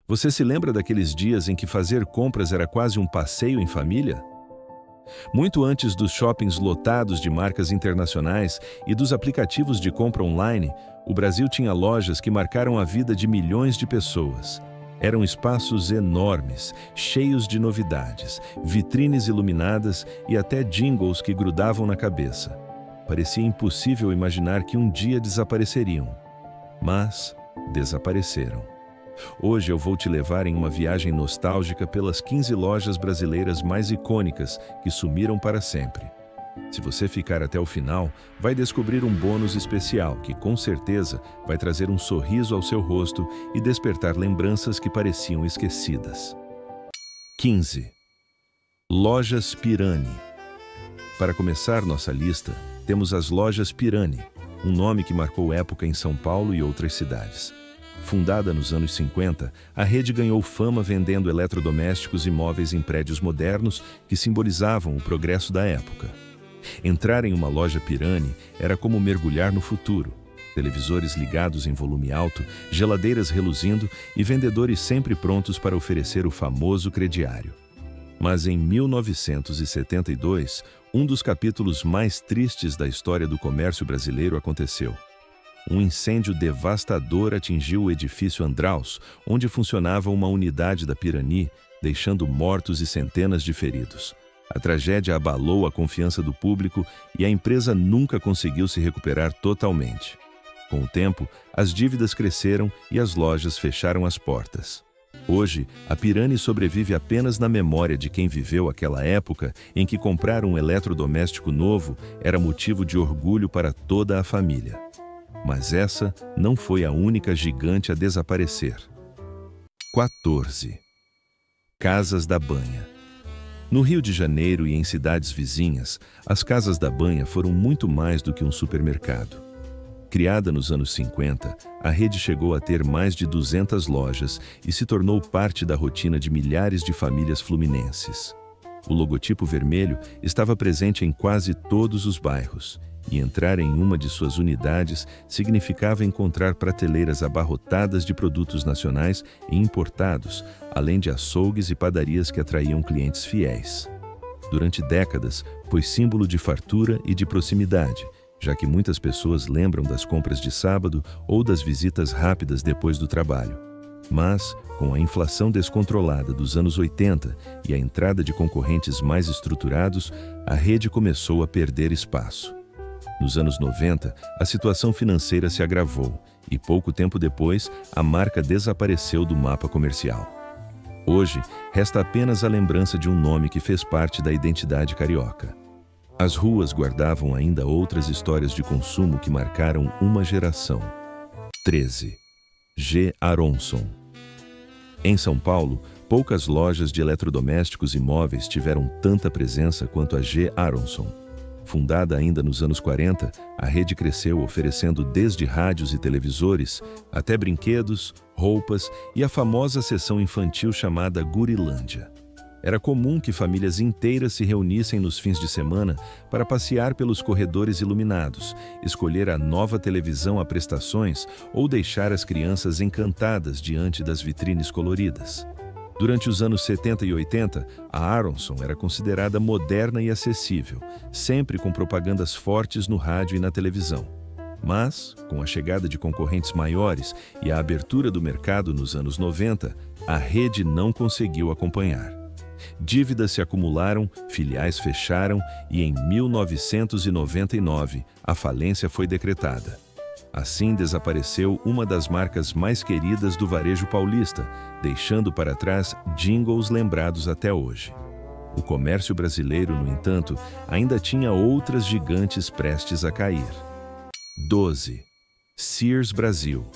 Você se lembra daqueles dias em que fazer compras era quase um passeio em família? Muito antes dos shoppings lotados de marcas internacionais e dos aplicativos de compra online, o Brasil tinha lojas que marcaram a vida de milhões de pessoas. Eram espaços enormes, cheios de novidades, vitrines iluminadas e até jingles que grudavam na cabeça. Parecia impossível imaginar que um dia desapareceriam. Mas desapareceram. Hoje eu vou te levar em uma viagem nostálgica pelas 15 lojas brasileiras mais icônicas que sumiram para sempre. Se você ficar até o final, vai descobrir um bônus especial que, com certeza, vai trazer um sorriso ao seu rosto e despertar lembranças que pareciam esquecidas. 15. Lojas Pirani. Para começar nossa lista, temos as Lojas Pirani, um nome que marcou época em São Paulo e outras cidades. Fundada nos anos 50, a rede ganhou fama vendendo eletrodomésticos e móveis em prédios modernos que simbolizavam o progresso da época. Entrar em uma loja Pirani era como mergulhar no futuro. Televisores ligados em volume alto, geladeiras reluzindo e vendedores sempre prontos para oferecer o famoso crediário. Mas em 1972, um dos capítulos mais tristes da história do comércio brasileiro aconteceu. Um incêndio devastador atingiu o edifício Andraus, onde funcionava uma unidade da Pirani, deixando mortos e centenas de feridos. A tragédia abalou a confiança do público e a empresa nunca conseguiu se recuperar totalmente. Com o tempo, as dívidas cresceram e as lojas fecharam as portas. Hoje, a Pirani sobrevive apenas na memória de quem viveu aquela época em que comprar um eletrodoméstico novo era motivo de orgulho para toda a família. Mas essa não foi a única gigante a desaparecer. 14. Casas da Banha. No Rio de Janeiro e em cidades vizinhas, as Casas da Banha foram muito mais do que um supermercado. Criada nos anos 50, a rede chegou a ter mais de 200 lojas e se tornou parte da rotina de milhares de famílias fluminenses. O logotipo vermelho estava presente em quase todos os bairros, e entrar em uma de suas unidades significava encontrar prateleiras abarrotadas de produtos nacionais e importados, além de açougues e padarias que atraíam clientes fiéis. Durante décadas, foi símbolo de fartura e de proximidade, já que muitas pessoas lembram das compras de sábado ou das visitas rápidas depois do trabalho. Mas, com a inflação descontrolada dos anos 80 e a entrada de concorrentes mais estruturados, a rede começou a perder espaço. Nos anos 90, a situação financeira se agravou e, pouco tempo depois, a marca desapareceu do mapa comercial. Hoje, resta apenas a lembrança de um nome que fez parte da identidade carioca. As ruas guardavam ainda outras histórias de consumo que marcaram uma geração. 13. G. Aronson. Em São Paulo, poucas lojas de eletrodomésticos e móveis tiveram tanta presença quanto a G. Aronson. Fundada ainda nos anos 40, a rede cresceu oferecendo desde rádios e televisores até brinquedos, roupas e a famosa seção infantil chamada Gurilândia. Era comum que famílias inteiras se reunissem nos fins de semana para passear pelos corredores iluminados, escolher a nova televisão a prestações ou deixar as crianças encantadas diante das vitrines coloridas. Durante os anos 70 e 80, a Aronson era considerada moderna e acessível, sempre com propagandas fortes no rádio e na televisão. Mas, com a chegada de concorrentes maiores e a abertura do mercado nos anos 90, a rede não conseguiu acompanhar. Dívidas se acumularam, filiais fecharam e, em 1999, a falência foi decretada. Assim desapareceu uma das marcas mais queridas do varejo paulista, deixando para trás jingles lembrados até hoje. O comércio brasileiro, no entanto, ainda tinha outras gigantes prestes a cair. 12. Sears Brasil.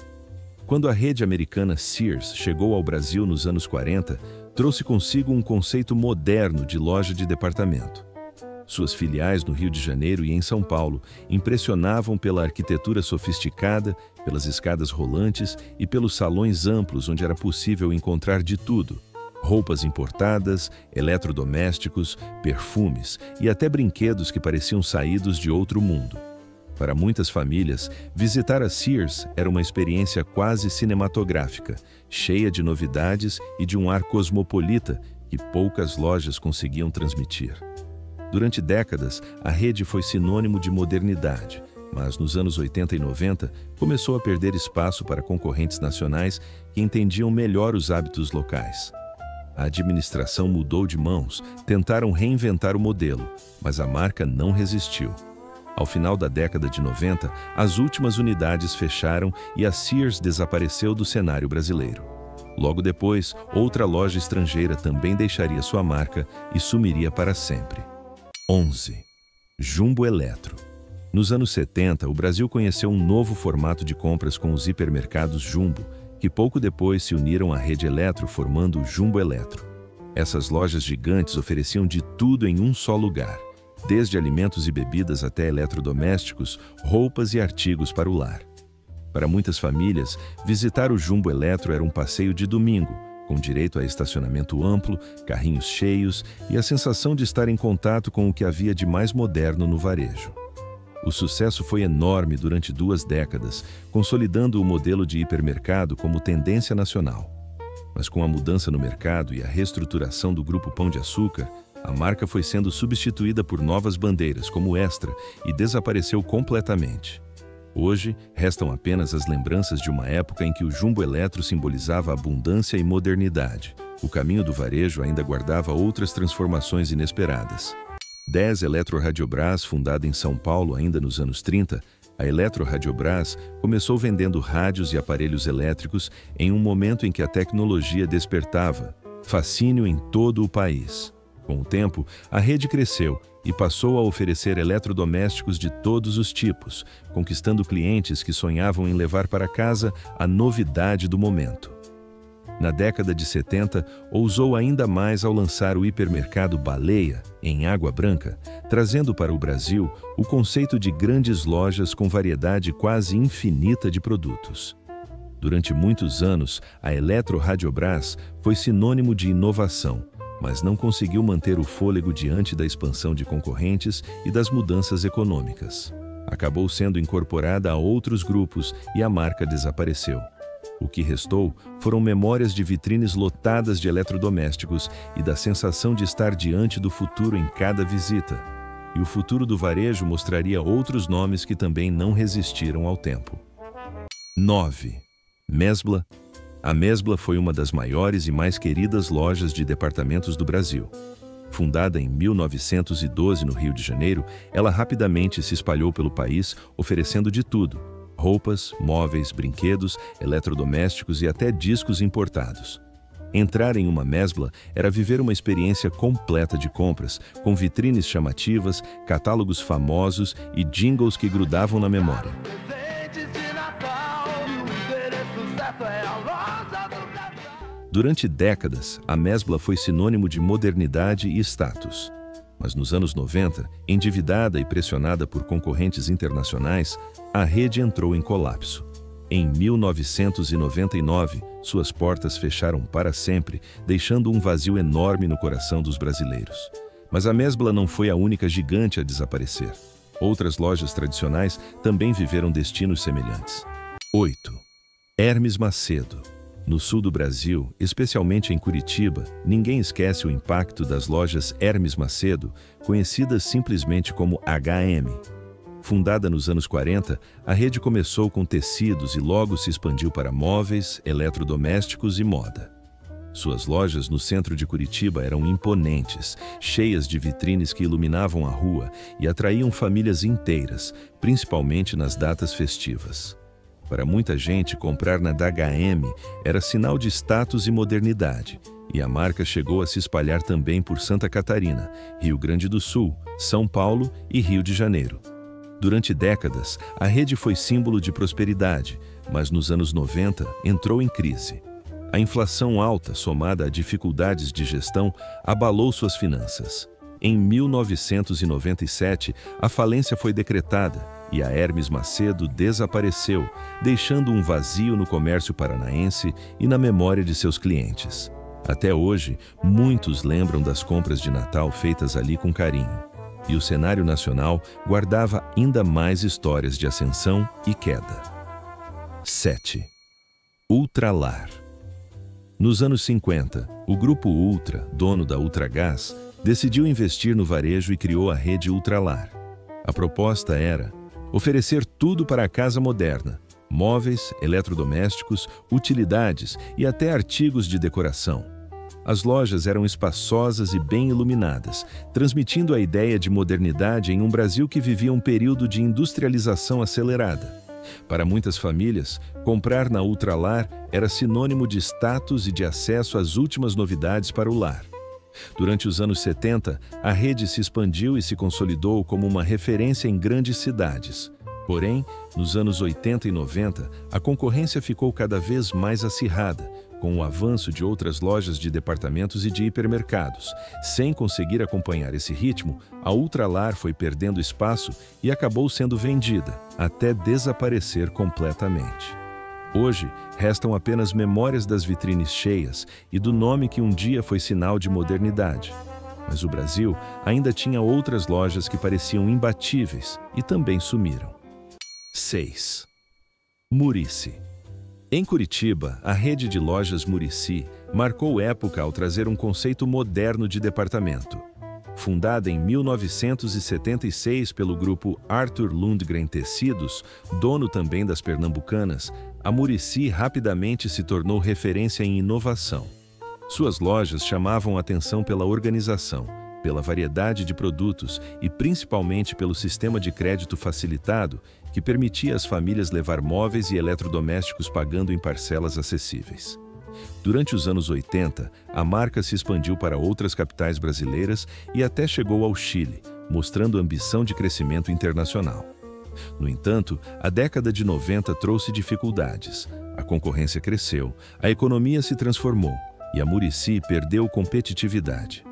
Quando a rede americana Sears chegou ao Brasil nos anos 40, trouxe consigo um conceito moderno de loja de departamento. Suas filiais no Rio de Janeiro e em São Paulo impressionavam pela arquitetura sofisticada, pelas escadas rolantes e pelos salões amplos onde era possível encontrar de tudo: roupas importadas, eletrodomésticos, perfumes e até brinquedos que pareciam saídos de outro mundo. Para muitas famílias, visitar a Sears era uma experiência quase cinematográfica, cheia de novidades e de um ar cosmopolita que poucas lojas conseguiam transmitir. Durante décadas, a rede foi sinônimo de modernidade, mas nos anos 80 e 90 começou a perder espaço para concorrentes nacionais que entendiam melhor os hábitos locais. A administração mudou de mãos, tentaram reinventar o modelo, mas a marca não resistiu. Ao final da década de 90, as últimas unidades fecharam e a Sears desapareceu do cenário brasileiro. Logo depois, outra loja estrangeira também deixaria sua marca e sumiria para sempre. 11. Jumbo Eletro. Nos anos 70, o Brasil conheceu um novo formato de compras com os hipermercados Jumbo, que pouco depois se uniram à rede Eletro, formando o Jumbo Eletro. Essas lojas gigantes ofereciam de tudo em um só lugar, desde alimentos e bebidas até eletrodomésticos, roupas e artigos para o lar. Para muitas famílias, visitar o Jumbo Eletro era um passeio de domingo, com direito a estacionamento amplo, carrinhos cheios e a sensação de estar em contato com o que havia de mais moderno no varejo. O sucesso foi enorme durante 2 décadas, consolidando o modelo de hipermercado como tendência nacional. Mas com a mudança no mercado e a reestruturação do Grupo Pão de Açúcar, a marca foi sendo substituída por novas bandeiras como Extra e desapareceu completamente. Hoje, restam apenas as lembranças de uma época em que o Jumbo Eletro simbolizava abundância e modernidade. O caminho do varejo ainda guardava outras transformações inesperadas. 10 Eletroradiobras, fundada em São Paulo ainda nos anos 30, a Eletroradiobras começou vendendo rádios e aparelhos elétricos em um momento em que a tecnologia despertava fascínio em todo o país. Com o tempo, a rede cresceu e passou a oferecer eletrodomésticos de todos os tipos, conquistando clientes que sonhavam em levar para casa a novidade do momento. Na década de 70, ousou ainda mais ao lançar o hipermercado Baleia, em Água Branca, trazendo para o Brasil o conceito de grandes lojas com variedade quase infinita de produtos. Durante muitos anos, a Eletroradiobras foi sinônimo de inovação, mas não conseguiu manter o fôlego diante da expansão de concorrentes e das mudanças econômicas. Acabou sendo incorporada a outros grupos e a marca desapareceu. O que restou foram memórias de vitrines lotadas de eletrodomésticos e da sensação de estar diante do futuro em cada visita. E o futuro do varejo mostraria outros nomes que também não resistiram ao tempo. 9. Mesbla. A Mesbla foi uma das maiores e mais queridas lojas de departamentos do Brasil. Fundada em 1912 no Rio de Janeiro, ela rapidamente se espalhou pelo país, oferecendo de tudo: roupas, móveis, brinquedos, eletrodomésticos e até discos importados. Entrar em uma Mesbla era viver uma experiência completa de compras, com vitrines chamativas, catálogos famosos e jingles que grudavam na memória. Durante décadas, a Mesbla foi sinônimo de modernidade e status. Mas nos anos 90, endividada e pressionada por concorrentes internacionais, a rede entrou em colapso. Em 1999, suas portas fecharam para sempre, deixando um vazio enorme no coração dos brasileiros. Mas a Mesbla não foi a única gigante a desaparecer. Outras lojas tradicionais também viveram destinos semelhantes. 8. Hermes Macedo. No sul do Brasil, especialmente em Curitiba, ninguém esquece o impacto das lojas Hermes Macedo, conhecidas simplesmente como HM. Fundada nos anos 40, a rede começou com tecidos e logo se expandiu para móveis, eletrodomésticos e moda. Suas lojas no centro de Curitiba eram imponentes, cheias de vitrines que iluminavam a rua e atraíam famílias inteiras, principalmente nas datas festivas. Para muita gente, comprar na HM era sinal de status e modernidade, e a marca chegou a se espalhar também por Santa Catarina, Rio Grande do Sul, São Paulo e Rio de Janeiro. Durante décadas, a rede foi símbolo de prosperidade, mas nos anos 90 entrou em crise. A inflação alta, somada a dificuldades de gestão, abalou suas finanças. Em 1997, a falência foi decretada e a Hermes Macedo desapareceu, deixando um vazio no comércio paranaense e na memória de seus clientes. Até hoje, muitos lembram das compras de Natal feitas ali com carinho. e o cenário nacional guardava ainda mais histórias de ascensão e queda. 7. Ultralar. Nos anos 50, o Grupo Ultra, dono da Ultragaz, decidiu investir no varejo e criou a rede Ultralar. A proposta era oferecer tudo para a casa moderna: móveis, eletrodomésticos, utilidades e até artigos de decoração. As lojas eram espaçosas e bem iluminadas, transmitindo a ideia de modernidade em um Brasil que vivia um período de industrialização acelerada. Para muitas famílias, comprar na Ultralar era sinônimo de status e de acesso às últimas novidades para o lar. Durante os anos 70, a rede se expandiu e se consolidou como uma referência em grandes cidades. Porém, nos anos 80 e 90, a concorrência ficou cada vez mais acirrada, com o avanço de outras lojas de departamentos e de hipermercados. Sem conseguir acompanhar esse ritmo, a Ultralar foi perdendo espaço e acabou sendo vendida, até desaparecer completamente. Hoje, restam apenas memórias das vitrines cheias e do nome que um dia foi sinal de modernidade. Mas o Brasil ainda tinha outras lojas que pareciam imbatíveis e também sumiram. 6. Murici. Em Curitiba, a rede de lojas Murici marcou época ao trazer um conceito moderno de departamento. Fundada em 1976 pelo grupo Arthur Lundgren Tecidos, dono também das Pernambucanas, a Murici rapidamente se tornou referência em inovação. Suas lojas chamavam atenção pela organização, pela variedade de produtos e principalmente pelo sistema de crédito facilitado que permitia às famílias levar móveis e eletrodomésticos pagando em parcelas acessíveis. Durante os anos 80, a marca se expandiu para outras capitais brasileiras e até chegou ao Chile, mostrando ambição de crescimento internacional. No entanto, a década de 90 trouxe dificuldades. A concorrência cresceu, a economia se transformou e a Murici perdeu competitividade.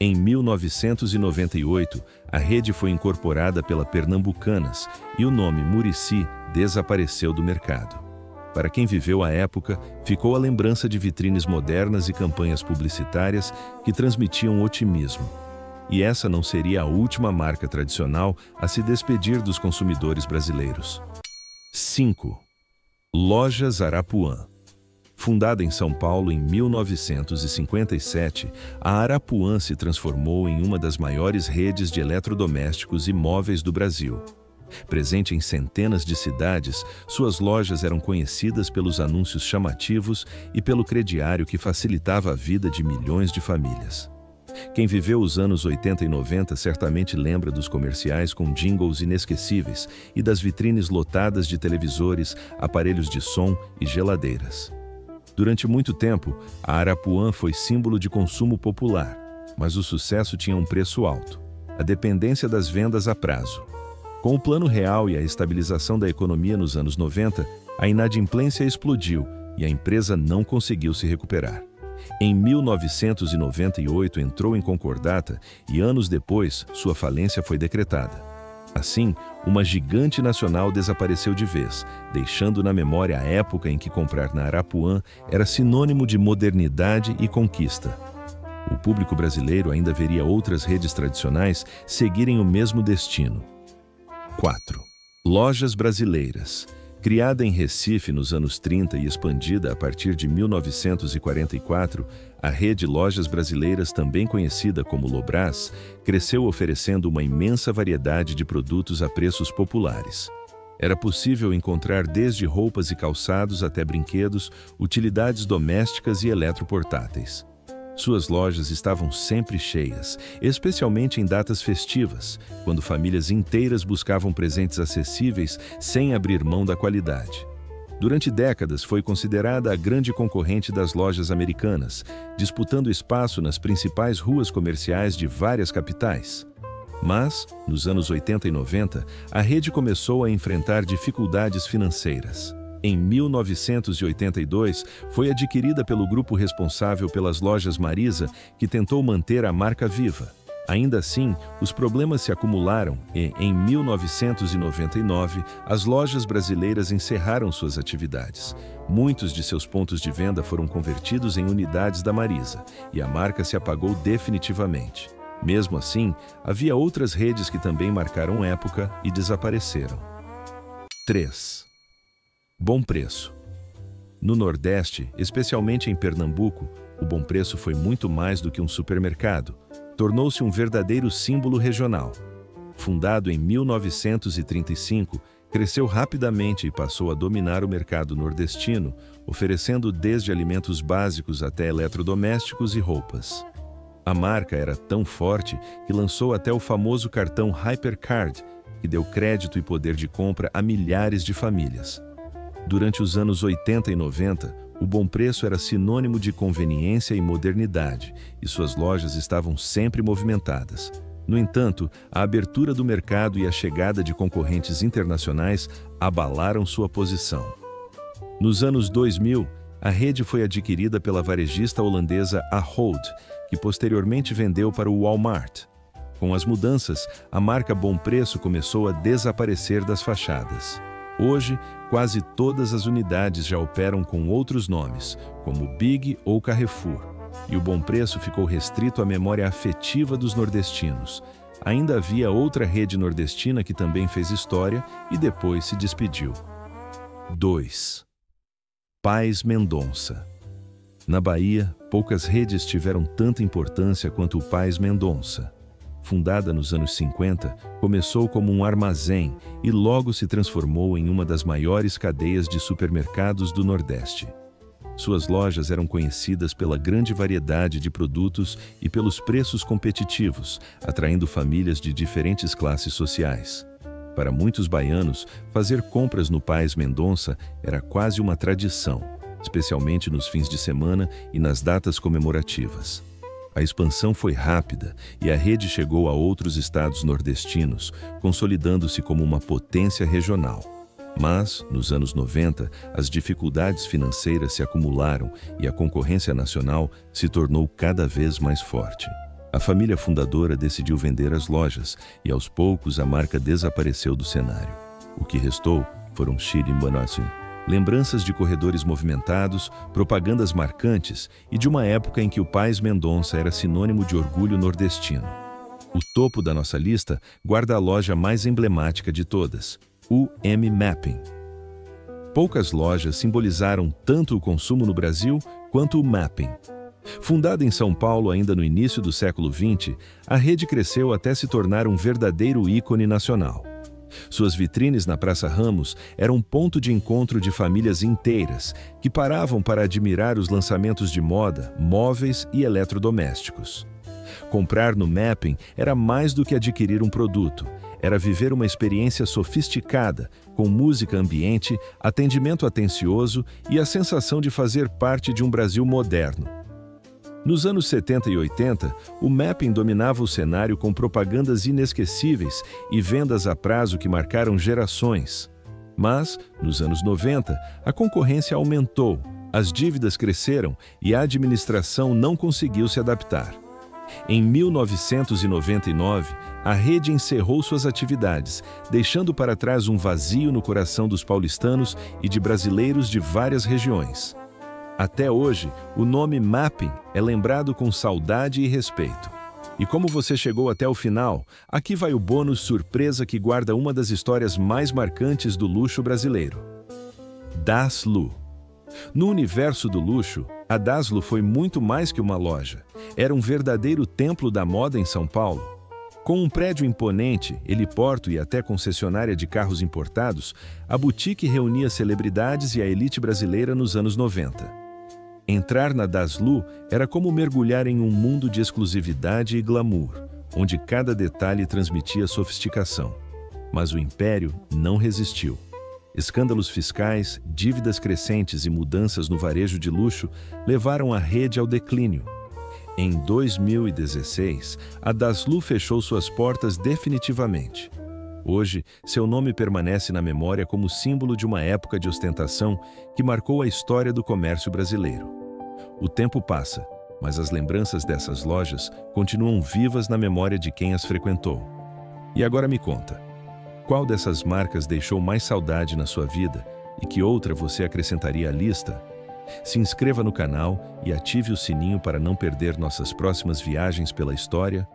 Em 1998, a rede foi incorporada pela Pernambucanas e o nome Murici desapareceu do mercado. Para quem viveu a época, ficou a lembrança de vitrines modernas e campanhas publicitárias que transmitiam otimismo. E essa não seria a última marca tradicional a se despedir dos consumidores brasileiros. 5. Lojas Arapuã. Fundada em São Paulo em 1957, a Arapuã se transformou em uma das maiores redes de eletrodomésticos e móveis do Brasil. Presente em centenas de cidades, suas lojas eram conhecidas pelos anúncios chamativos e pelo crediário que facilitava a vida de milhões de famílias. Quem viveu os anos 80 e 90 certamente lembra dos comerciais com jingles inesquecíveis e das vitrines lotadas de televisores, aparelhos de som e geladeiras. Durante muito tempo, a Arapuã foi símbolo de consumo popular, mas o sucesso tinha um preço alto: a dependência das vendas a prazo. Com o Plano Real e a estabilização da economia nos anos 90, a inadimplência explodiu e a empresa não conseguiu se recuperar. Em 1998 entrou em concordata e anos depois sua falência foi decretada. Assim, uma gigante nacional desapareceu de vez, deixando na memória a época em que comprar na Arapuã era sinônimo de modernidade e conquista. O público brasileiro ainda veria outras redes tradicionais seguirem o mesmo destino. 4. Lojas Brasileiras. Criada em Recife nos anos 30 e expandida a partir de 1944, a rede Lojas Brasileiras, também conhecida como Lobras, cresceu oferecendo uma imensa variedade de produtos a preços populares. Era possível encontrar desde roupas e calçados até brinquedos, utilidades domésticas e eletroportáteis. Suas lojas estavam sempre cheias, especialmente em datas festivas, quando famílias inteiras buscavam presentes acessíveis sem abrir mão da qualidade. Durante décadas foi considerada a grande concorrente das lojas americanas, disputando espaço nas principais ruas comerciais de várias capitais. Mas, nos anos 80 e 90, a rede começou a enfrentar dificuldades financeiras. Em 1982, foi adquirida pelo grupo responsável pelas lojas Marisa, que tentou manter a marca viva. Ainda assim, os problemas se acumularam e, em 1999, as lojas brasileiras encerraram suas atividades. Muitos de seus pontos de venda foram convertidos em unidades da Marisa, e a marca se apagou definitivamente. Mesmo assim, havia outras redes que também marcaram época e desapareceram. 3. Bom Preço. No Nordeste, especialmente em Pernambuco, o Bom Preço foi muito mais do que um supermercado. Tornou-se um verdadeiro símbolo regional. Fundado em 1935, cresceu rapidamente e passou a dominar o mercado nordestino, oferecendo desde alimentos básicos até eletrodomésticos e roupas. A marca era tão forte que lançou até o famoso cartão Hypercard, que deu crédito e poder de compra a milhares de famílias. Durante os anos 80 e 90, o Bom Preço era sinônimo de conveniência e modernidade, e suas lojas estavam sempre movimentadas. No entanto, a abertura do mercado e a chegada de concorrentes internacionais abalaram sua posição. Nos anos 2000, a rede foi adquirida pela varejista holandesa Ahold, que posteriormente vendeu para o Walmart. Com as mudanças, a marca Bom Preço começou a desaparecer das fachadas. Hoje, quase todas as unidades já operam com outros nomes, como Big ou Carrefour, e o Bom Preço ficou restrito à memória afetiva dos nordestinos. Ainda havia outra rede nordestina que também fez história e depois se despediu. 2. Pais Mendonça. Na Bahia, poucas redes tiveram tanta importância quanto o Pais Mendonça. Fundada nos anos 50, começou como um armazém e logo se transformou em uma das maiores cadeias de supermercados do Nordeste. Suas lojas eram conhecidas pela grande variedade de produtos e pelos preços competitivos, atraindo famílias de diferentes classes sociais. Para muitos baianos, fazer compras no Pais Mendonça era quase uma tradição, especialmente nos fins de semana e nas datas comemorativas. A expansão foi rápida e a rede chegou a outros estados nordestinos, consolidando-se como uma potência regional. Mas, nos anos 90, as dificuldades financeiras se acumularam e a concorrência nacional se tornou cada vez mais forte. A família fundadora decidiu vender as lojas e, aos poucos, a marca desapareceu do cenário. O que restou foram Chile e Manassum. Lembranças de corredores movimentados, propagandas marcantes e de uma época em que o Pais Mendonça era sinônimo de orgulho nordestino. O topo da nossa lista guarda a loja mais emblemática de todas, o M-Mapping. Poucas lojas simbolizaram tanto o consumo no Brasil quanto o mapping. Fundada em São Paulo ainda no início do século XX, a rede cresceu até se tornar um verdadeiro ícone nacional. Suas vitrines na Praça Ramos eram um ponto de encontro de famílias inteiras que paravam para admirar os lançamentos de moda, móveis e eletrodomésticos. Comprar no Mapping era mais do que adquirir um produto, era viver uma experiência sofisticada, com música ambiente, atendimento atencioso e a sensação de fazer parte de um Brasil moderno. Nos anos 70 e 80, o Mapping dominava o cenário com propagandas inesquecíveis e vendas a prazo que marcaram gerações. Mas, nos anos 90, a concorrência aumentou, as dívidas cresceram e a administração não conseguiu se adaptar. Em 1999, a rede encerrou suas atividades, deixando para trás um vazio no coração dos paulistanos e de brasileiros de várias regiões. Até hoje, o nome Mapping é lembrado com saudade e respeito. E como você chegou até o final, aqui vai o bônus surpresa que guarda uma das histórias mais marcantes do luxo brasileiro. Daslu. No universo do luxo, a Daslu foi muito mais que uma loja. Era um verdadeiro templo da moda em São Paulo. Com um prédio imponente, heliporto e até concessionária de carros importados, a boutique reunia celebridades e a elite brasileira nos anos 90. Entrar na Daslu era como mergulhar em um mundo de exclusividade e glamour, onde cada detalhe transmitia sofisticação. Mas o império não resistiu. Escândalos fiscais, dívidas crescentes e mudanças no varejo de luxo levaram a rede ao declínio. Em 2016, a Daslu fechou suas portas definitivamente. Hoje, seu nome permanece na memória como símbolo de uma época de ostentação que marcou a história do comércio brasileiro. O tempo passa, mas as lembranças dessas lojas continuam vivas na memória de quem as frequentou. E agora me conta, qual dessas marcas deixou mais saudade na sua vida e que outra você acrescentaria à lista? Se inscreva no canal e ative o sininho para não perder nossas próximas viagens pela história